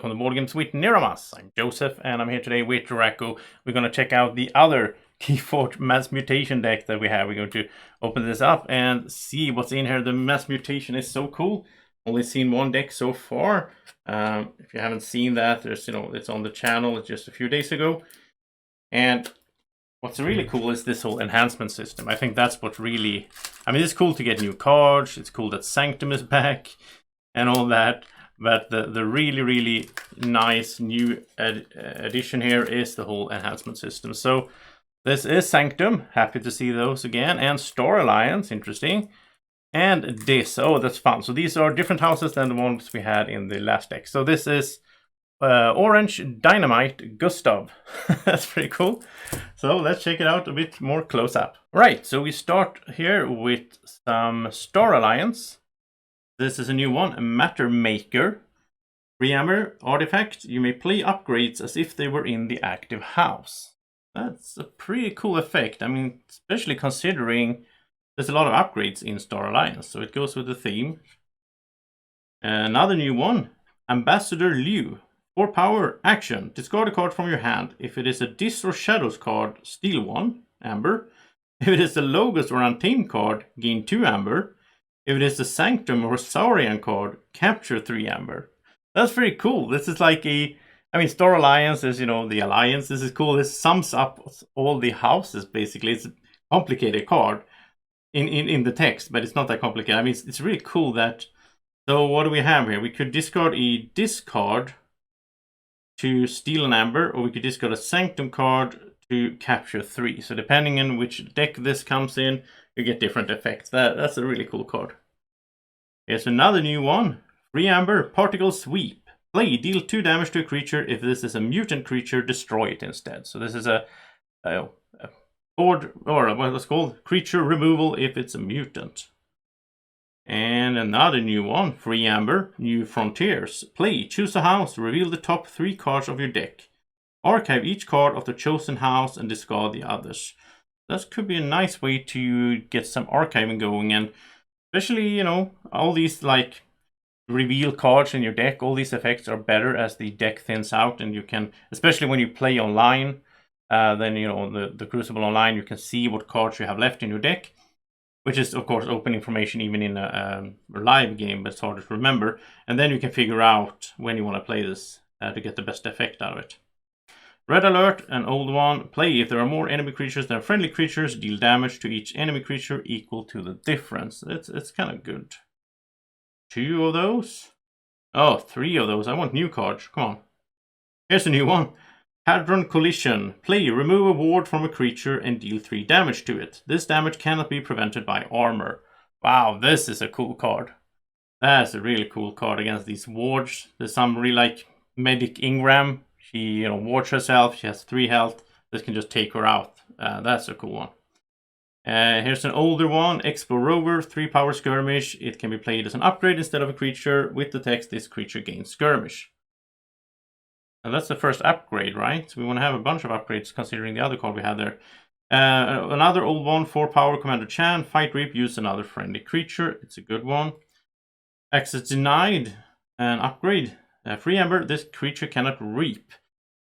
welcome to Board Games with Niramas. I'm Joseph and I'm here today with Draco. We're going to check out the other Keyforge Mass Mutation deck that we have. We're going to open this up and see what's in here. The Mass Mutation is so cool. Only seen one deck so far. If you haven't seen that, there's it's on the channel just a few days ago. And what's really cool is this whole enhancement system. I think that's what really, it's cool to get new cards. It's cool that Sanctum is back and all that. But the really nice new addition here is the whole enhancement system. So this is Sanctum. Happy to see those again. And Star Alliance, interesting. And this, oh, that's fun. So these are different houses than the ones we had in the last deck. So this is Orange Dynamite Gustav. That's pretty cool. So let's check it out a bit more close up. Right, so we start here with some Star Alliance. This is a new one, Matter Maker. Preamber artifact. You may play upgrades as if they were in the active house. That's a pretty cool effect. Especially considering there's a lot of upgrades in Star Alliance, so it goes with the theme. Another new one, Ambassador Liu. 4 power, action. Discard a card from your hand. If it is a Dis or Shadows card, steal 1, Amber. If it is a Logos or Untamed card, gain 2 Amber. If it is a Sanctum or Saurian card, capture 3 Amber. That's pretty cool. This is like a... Star Alliance is, the Alliance. This is cool. This sums up all the houses, basically. It's a complicated card in the text, but it's not that complicated. It's really cool that... So what do we have here? We could discard a discard to steal an Amber, or we could discard a Sanctum card to capture 3. So depending on which deck this comes in, you get different effects. That's a really cool card. Here's another new one. Free Amber, Particle Sweep. Play, deal 2 damage to a creature. If this is a mutant creature, destroy it instead. So this is a board, or what it's called, creature removal if it's a mutant. And another new one, Free Amber, New Frontiers. Play, choose a house, reveal the top 3 cards of your deck. Archive each card of the chosen house and discard the others. That could be a nice way to get some archiving going, and especially, all these like reveal cards in your deck, all these effects are better as the deck thins out, and you can, especially when you play online, then the Crucible Online, you can see what cards you have left in your deck, which is of course open information even in a live game, but it's harder to remember, and then you can figure out when you want to play this to get the best effect out of it. Red Alert, an old one. Play, if there are more enemy creatures than friendly creatures, deal damage to each enemy creature equal to the difference. It's kind of good. 2 of those? Oh, 3 of those. I want new cards. Come on. Here's a new one. Hadron Collision. Play, remove a ward from a creature and deal 3 damage to it. This damage cannot be prevented by armor. Wow, this is a cool card. That's a really cool card against these wards. There's some really like Medic Ingram. She wards herself, she has 3 health. This can just take her out. That's a cool one. Here's an older one, Expo Rover, 3 power skirmish. It can be played as an upgrade instead of a creature. With the text, this creature gains skirmish. And that's the first upgrade, right? So we want to have a bunch of upgrades considering the other card we had there. Another old one, 4 power, Commander Chan, fight reap, use another friendly creature. It's a good one. Access denied, an upgrade. Free Amber, this creature cannot reap.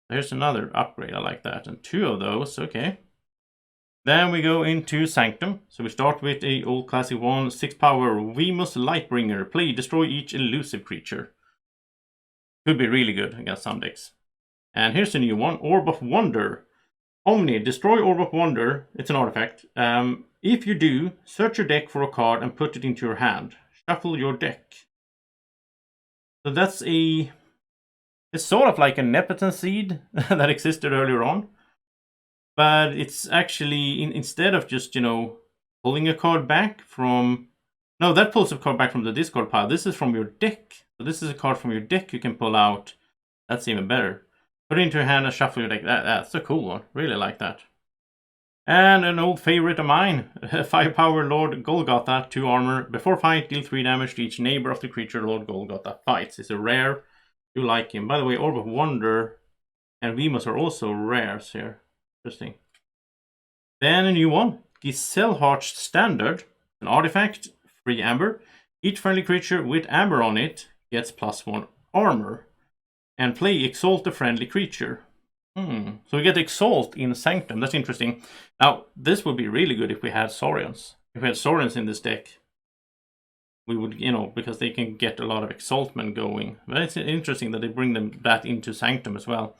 There's another upgrade, I like that. And 2 of those, okay. Then we go into Sanctum. So we start with a old classic one, 6 power, Venus Lightbringer. Play, destroy each elusive creature. Could be really good against some decks. And here's a new one, Orb of Wonder. Omni, destroy Orb of Wonder. It's an artifact. If you do, search your deck for a card and put it into your hand. Shuffle your deck. So that's it's sort of like a Nepotan seed that existed earlier on. But it's actually, instead of just, pulling a card back from... No, that pulls a card back from the discard pile. This is from your deck. So this is a card from your deck you can pull out. That's even better. Put it into your hand and shuffle your deck. That's a cool one. Really like that. And an old favorite of mine. 5 power Lord Golgotha, 2 armor. Before fight, deal 3 damage to each neighbor of the creature Lord Golgotha fights. It's a rare. You like him. By the way, Orb of Wonder and Venus are also rares here. Interesting. Then a new one. Giselhart's Standard. An artifact. Free Amber. Each friendly creature with Amber on it gets +1 armor. and play Exalt a friendly creature. So we get Exalt in Sanctum. That's interesting. Now, this would be really good if we had Saurians. If we had Saurians in this deck, we would, because they can get a lot of Exaltment going. But it's interesting that they bring that into Sanctum as well.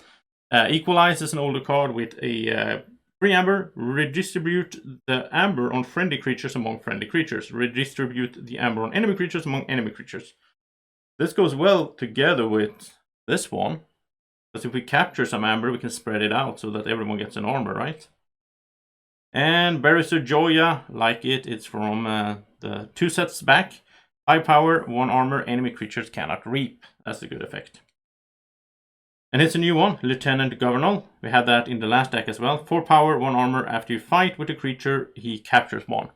Equalize is an older card with a 3 amber. Redistribute the amber on friendly creatures among friendly creatures. Redistribute the amber on enemy creatures among enemy creatures. This goes well together with this one. Because if we capture some amber, we can spread it out so that everyone gets an armor, right? And Barrister Joya, like it. It's from the 2 sets back. 5 power, 1 armor, enemy creatures cannot reap. That's a good effect. And here's a new one, Lieutenant Governor. We had that in the last deck as well. 4 power, 1 armor. After you fight with a creature, he captures 1.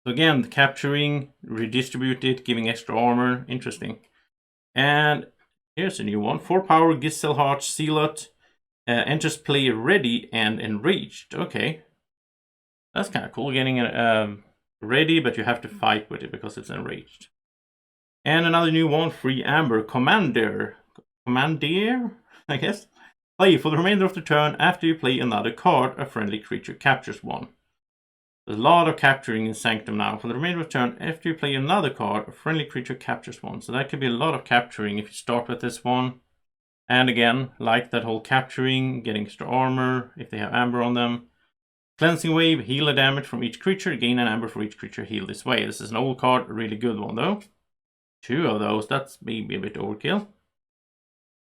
So again, capturing, redistribute it, giving extra armor. Interesting. And here's a new one. 4 power, Gisselheart Zealot. Enters play ready and enraged. Okay. That's kind of cool. Getting ready, but you have to fight with it because it's enraged. And another new one, 3 amber, Commander, I guess. Play for the remainder of the turn. After you play another card, a friendly creature captures 1. There's a lot of capturing in Sanctum now. For the remainder of the turn, after you play another card, a friendly creature captures 1. So that could be a lot of capturing if you start with this one. And again, like that whole capturing, getting extra armor if they have amber on them. Cleansing Wave, heal a damage from each creature, gain an amber for each creature healed this way. This is an old card, a really good one though. 2 of those, that's maybe a bit overkill.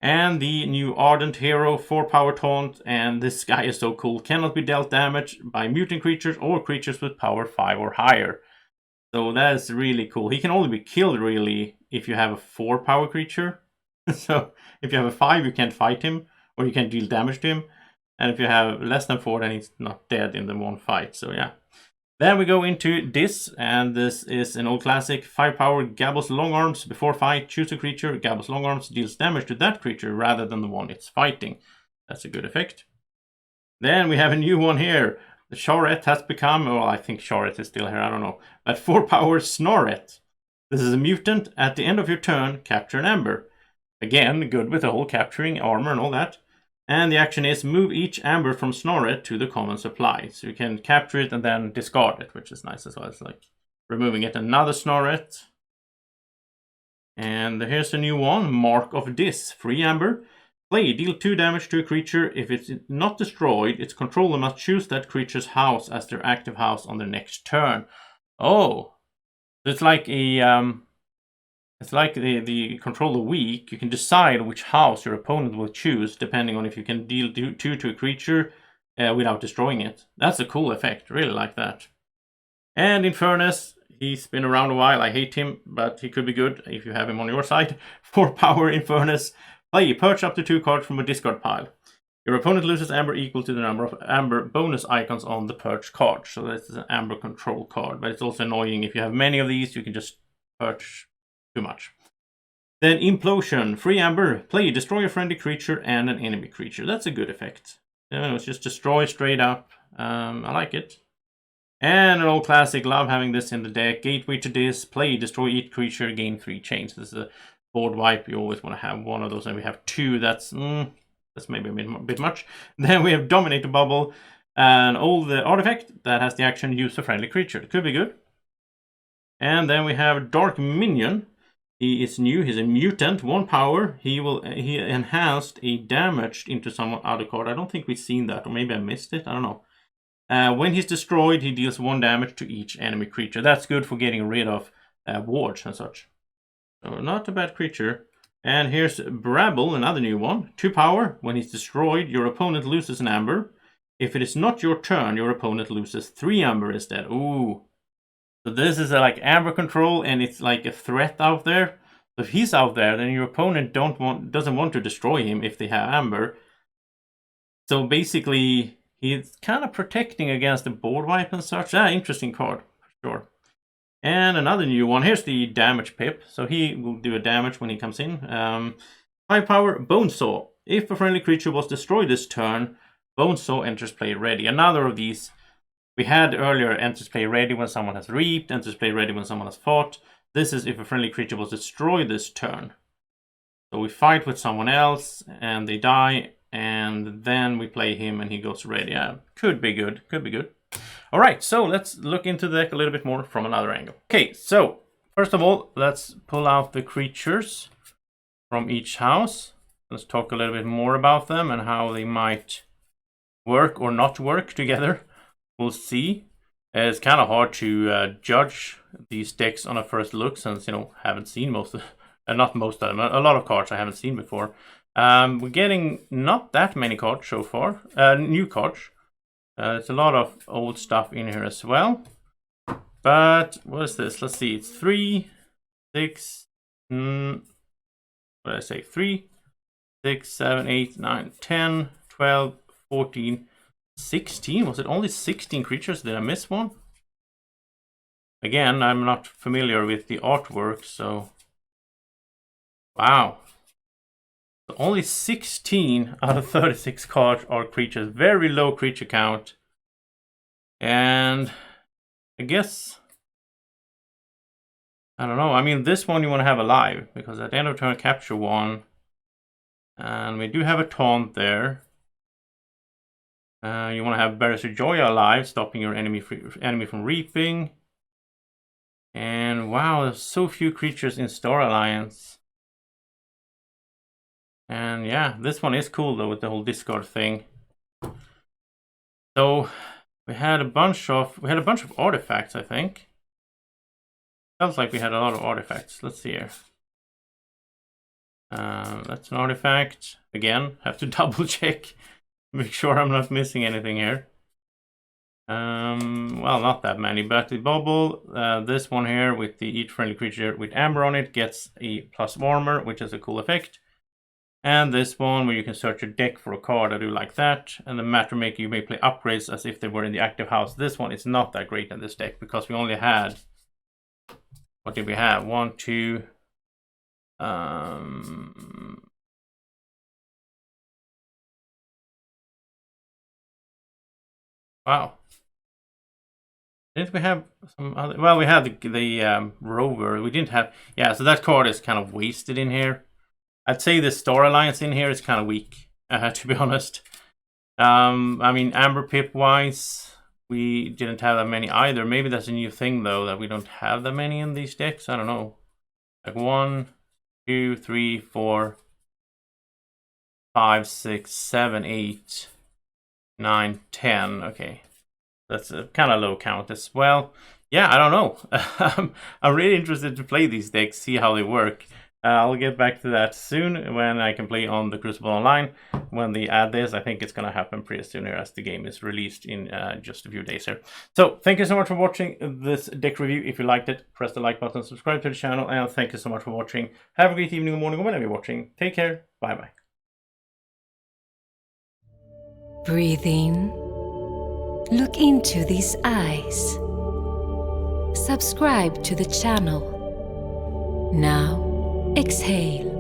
And the new Ardent Hero, 4 power taunt, and this guy is so cool. Cannot be dealt damage by mutant creatures or creatures with power 5 or higher. So that's really cool. He can only be killed really if you have a 4 power creature. So if you have a 5, you can't fight him, or you can't deal damage to him. And if you have less than 4, then he's not dead in the one fight. So yeah. Then we go into this, and this is an old classic. 5 power Gabos Longarms. Before fight, choose a creature. Gabos Longarms deals damage to that creature rather than the one it's fighting. That's a good effect. Then we have a new one here. The Snoreit has become, well, I think Snoreit is still here, I don't know. But 4 power Snoreit. This is a mutant. At the end of your turn, capture an amber. Again, good with the whole capturing, armor and all that. And the action is move each amber from Snoreit to the common supply. So you can capture it and then discard it, which is nice as well. It's like removing it. Another Snoreit. And here's a new one, Mark of Dis, 3 amber. Play, deal 2 damage to a creature. If it's not destroyed, its controller must choose that creature's house as their active house on their next turn. Oh, so it's like a it's like the controller weak. You can decide which house your opponent will choose depending on if you can deal 2 to a creature without destroying it. That's a cool effect. Really like that. And Infernus, he's been around a while. I hate him, but he could be good if you have him on your side. 4 power Infernus. Play, perch up to 2 cards from a discard pile. Your opponent loses amber equal to the number of amber bonus icons on the perch card. So this is an amber control card, but it's also annoying if you have many of these. You can just perch too much. Then Implosion, 3 amber. Play, destroy a friendly creature and an enemy creature. That's a good effect. It's just destroy straight up. I like it. And an old classic, love having this in the deck. Gateway to this, play, destroy each creature, gain 3 chains. This is a board wipe. You always want to have one of those, and we have 2. That's maybe a bit much. Then we have Dominator Bubble, an old artifact that has the action use a friendly creature. It could be good. And then we have Dark Minion. He is new. He's a mutant. 1 power. He enhanced a damage into some other card. I don't think we've seen that, or maybe I missed it. I don't know. When he's destroyed, he deals 1 damage to each enemy creature. That's good for getting rid of wards and such. So not a bad creature. And here's Bramble, another new one. 2 power. When he's destroyed, your opponent loses an amber. If it is not your turn, your opponent loses 3 amber instead. Ooh. So this is like amber control, and it's like a threat out there. So if he's out there, then your opponent doesn't want to destroy him if they have amber. So basically, he's kind of protecting against the board wipe and such. Interesting card, for sure. And another new one. Here's the damage pip. So he will do a damage when he comes in. 5 power, Bonesaw. If a friendly creature was destroyed this turn, Bonesaw enters play ready. Another of these. We had earlier enters play ready when someone has reaped, enters play ready when someone has fought. This is if a friendly creature was destroyed this turn. So we fight with someone else and they die, and then we play him and he goes red. Yeah, could be good, could be good. All right, so let's look into the deck a little bit more from another angle. Okay, so first of all, let's pull out the creatures from each house. Let's talk a little bit more about them and how they might work or not work together. We'll see. It's kind of hard to judge these decks on a first look, since, you know, haven't seen most of not most of them, a lot of cards I haven't seen before. We're getting not that many cards so far, new cards. It's a lot of old stuff in here as well. But what is this? Let's see. It's 3, 6. What did I say? 3, 6, 7, 8, 9, 10, 12, 14, 16. Was it only 16 creatures? Did I miss one? Again, I'm not familiar with the artwork, so. Wow. So only 16 out of 36 cards are creatures. Very low creature count. And I guess, I don't know. I mean, this one you want to have alive, because at the end of turn, capture 1. And we do have a taunt there. You want to have Barrister Joy alive, stopping your enemy from reaping. And wow, there's so few creatures in Star Alliance. And yeah, this one is cool though, with the whole discard thing. So we had a bunch of artifacts, I think. Sounds like we had a lot of artifacts. Let's see here. That's an artifact. Again, have to double check. Make sure I'm not missing anything here. Well, not that many, but the bubble, this one here with the each friendly creature with amber on it gets a plus armor, which is a cool effect. And this one where you can search your deck for a card, I do like that. And the Matter Maker, you may play upgrades as if they were in the active house. This one is not that great in this deck, because we only had, what did we have? 1, 2, wow. Didn't we have some other? Well, we had the Rover. We didn't have. Yeah, so that card is kind of wasted in here. I'd say the Star Alliance in here is kind of weak, to be honest. I mean, Amber Pip wise, we didn't have that many either. Maybe that's a new thing though, that we don't have that many in these decks. I don't know. Like 1, 2, 3, 4, 5, 6, 7, 8, 9, 10. Okay. That's a kind of low count as well. Yeah, I don't know. I'm really interested to play these decks, see how they work. I'll get back to that soon when I can play on the Crucible Online. When they add this, I think it's going to happen pretty soon here, as the game is released in just a few days here. So thank you so much for watching this deck review. If you liked it, press the like button, subscribe to the channel, and thank you so much for watching. Have a great evening or morning or whenever you're watching. Take care. Bye-bye. Breathe in. Look into these eyes. Subscribe to the channel. Now, exhale.